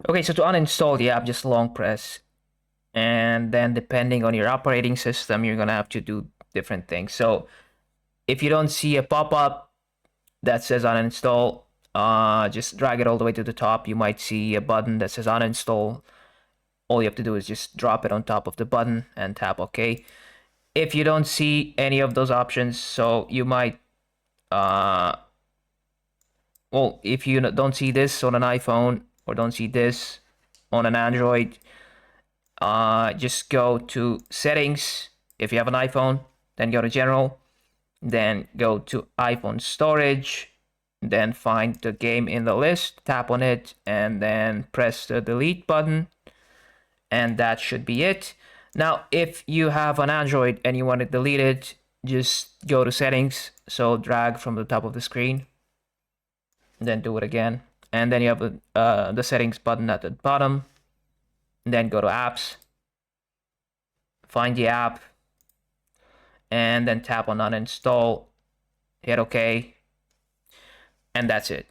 Okay, so to uninstall the app, just long press. And then depending on your operating system, you're gonna have to do different things. So if you don't see a pop-up that says uninstall, just drag it all the way to the top. You might see a button that says uninstall. All you have to do is just drop it on top of the button and tap OK. If you don't see any of those options, so you might, well, if you don't see this on an iPhone or don't see this on an Android, just go to settings. If you have an iPhone, then go to general, then go to iPhone storage, then find the game in the list, tap on it, and then press the delete button, and that should be it. Now, if you have an Android and you want to delete it, just go to settings, so drag from the top of the screen, then do it again, and then you have the settings button at the bottom, then go to apps, find the app, and then tap on uninstall, hit OK, and that's it.